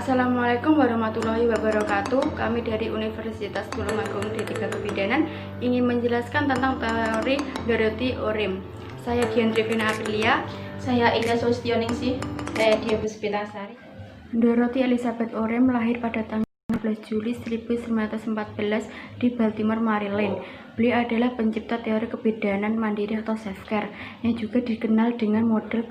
Assalamualaikum warahmatullahi wabarakatuh. Kami dari Universitas Tulungagung D3 Kebidanan ingin menjelaskan tentang teori Dorothy Orim. Saya Dian Trivina Aprilia. Saya Ida Sustioningsi. Saya Dia Puspitasari. Dorothy Elizabeth Orim lahir pada tanggal 15 Juli 1914 di Baltimore, Maryland. Beliau adalah pencipta teori kebidanan mandiri atau self-care yang juga dikenal dengan model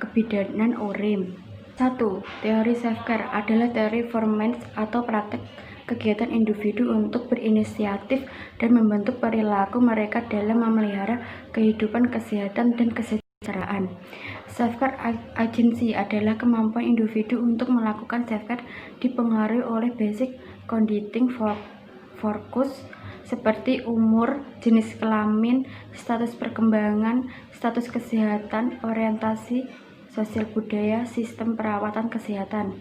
kebidanan Orim. 1. Teori self-care adalah teori performance atau praktek kegiatan individu untuk berinisiatif dan membentuk perilaku mereka dalam memelihara kehidupan, kesehatan, dan kesejahteraan. Self-care agency adalah kemampuan individu untuk melakukan self-care dipengaruhi oleh basic conditioning focus seperti umur, jenis kelamin, status perkembangan, status kesehatan, orientasi sosial budaya, sistem perawatan kesehatan,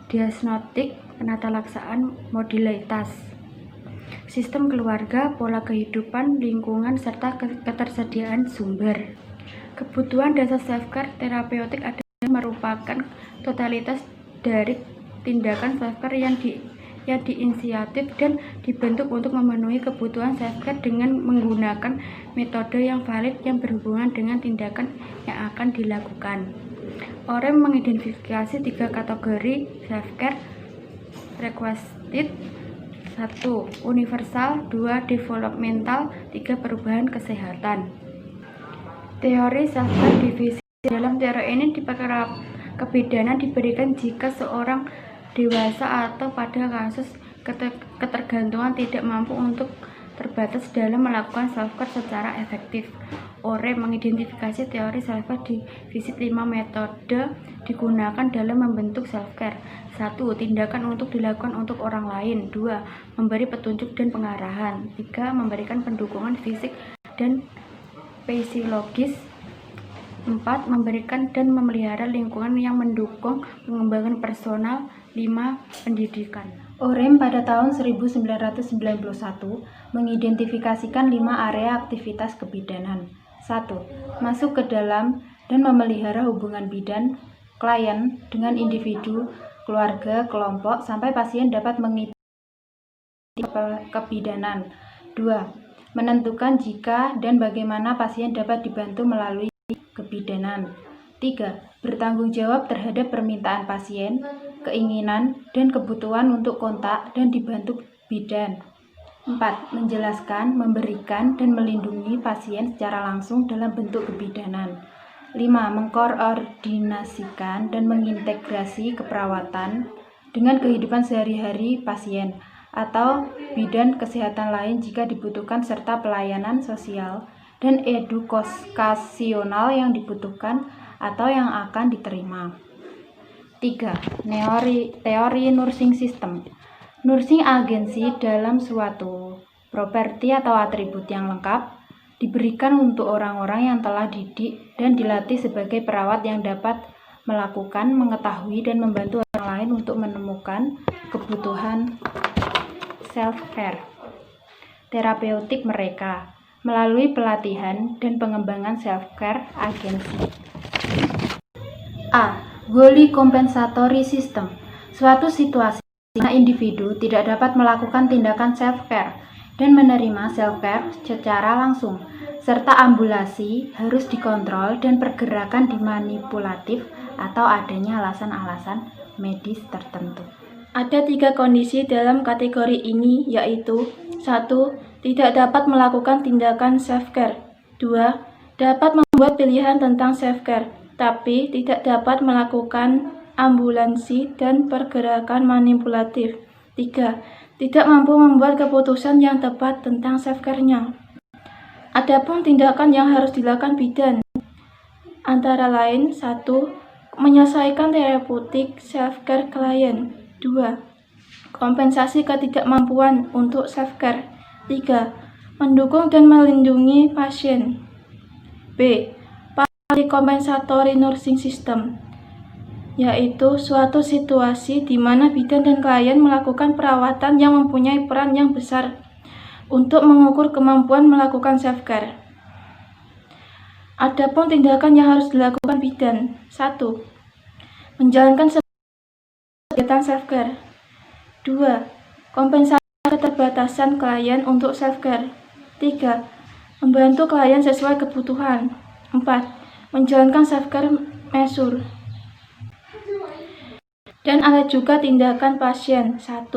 diagnostik, penatalaksaan, modalitas, sistem keluarga, pola kehidupan, lingkungan, serta ketersediaan sumber. Kebutuhan dasar self-care terapeutik adalah merupakan totalitas dari tindakan self-care yang diinisiatif dan dibentuk untuk memenuhi kebutuhan self-care dengan menggunakan metode yang valid yang berhubungan dengan tindakan yang akan dilakukan. Orim mengidentifikasi 3 kategori self-care: requested, 1. Universal, 2. Developmental, 3. Perubahan kesehatan. Teori self-care divisi. Dalam teori ini kebidanan diberikan jika seorang dewasa atau pada kasus ketergantungan tidak mampu untuk terbatas dalam melakukan self-care secara efektif. Orim mengidentifikasi teori self-care divisi 5 metode digunakan dalam membentuk self-care. 1. Tindakan untuk dilakukan untuk orang lain. 2. Memberi petunjuk dan pengarahan. 3. Memberikan pendukungan fisik dan fisiologis. 4. Memberikan dan memelihara lingkungan yang mendukung pengembangan personal. 5. Pendidikan. Orim pada tahun 1991 mengidentifikasikan 5 area aktivitas kebidanan. 1. Masuk ke dalam dan memelihara hubungan bidan, klien, dengan individu, keluarga, kelompok, sampai pasien dapat mengikuti kebidanan. 2. Menentukan jika dan bagaimana pasien dapat dibantu melalui kebidanan. 3. Bertanggung jawab terhadap permintaan pasien, keinginan, dan kebutuhan untuk kontak dan dibantu bidan. 4. Menjelaskan, memberikan, dan melindungi pasien secara langsung dalam bentuk kebidanan. 5. Mengkoordinasikan dan mengintegrasi keperawatan dengan kehidupan sehari-hari pasien atau bidan kesehatan lain jika dibutuhkan, serta pelayanan sosial dan edukasional yang dibutuhkan atau yang akan diterima. 3. Teori nursing system. Nursing agency dalam suatu properti atau atribut yang lengkap diberikan untuk orang-orang yang telah didik dan dilatih sebagai perawat yang dapat melakukan, mengetahui, dan membantu orang lain untuk menemukan kebutuhan self-care terapeutik mereka melalui pelatihan dan pengembangan self-care agency. A. Wholly compensatory system. Suatu situasi di mana individu tidak dapat melakukan tindakan self-care dan menerima self-care secara langsung, serta ambulasi harus dikontrol dan pergerakan dimanipulatif atau adanya alasan-alasan medis tertentu. Ada 3 kondisi dalam kategori ini, yaitu 1. Tidak dapat melakukan tindakan self-care. 2. Dapat membuat pilihan tentang self-care, tapi tidak dapat melakukan ambulansi dan pergerakan manipulatif. 3. Tidak mampu membuat keputusan yang tepat tentang self-care-nya. Adapun tindakan yang harus dilakukan bidan antara lain: 1. Menyelesaikan terapeutik self-care klien. 2. Kompensasi ketidakmampuan untuk self-care. 3. Mendukung dan melindungi pasien. B. Compensatory nursing system, yaitu suatu situasi di mana bidan dan klien melakukan perawatan yang mempunyai peran yang besar untuk mengukur kemampuan melakukan self-care. Adapun tindakan yang harus dilakukan bidan: 1. Menjalankan kegiatan self-care. 2. Kompensasi keterbatasan klien untuk self-care. 3. Membantu klien sesuai kebutuhan. 4. Menjalankan self-care measure. Dan ada juga tindakan pasien. 1.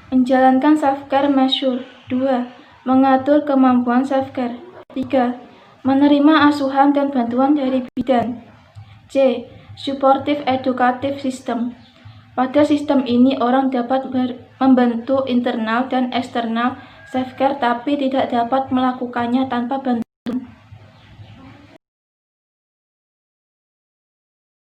Menjalankan self-care measure. 2. Mengatur kemampuan self-care. 3. Menerima asuhan dan bantuan dari bidan. C. Supportive educative system. Pada sistem ini orang dapat membantu internal dan eksternal self-care tapi tidak dapat melakukannya tanpa bantuan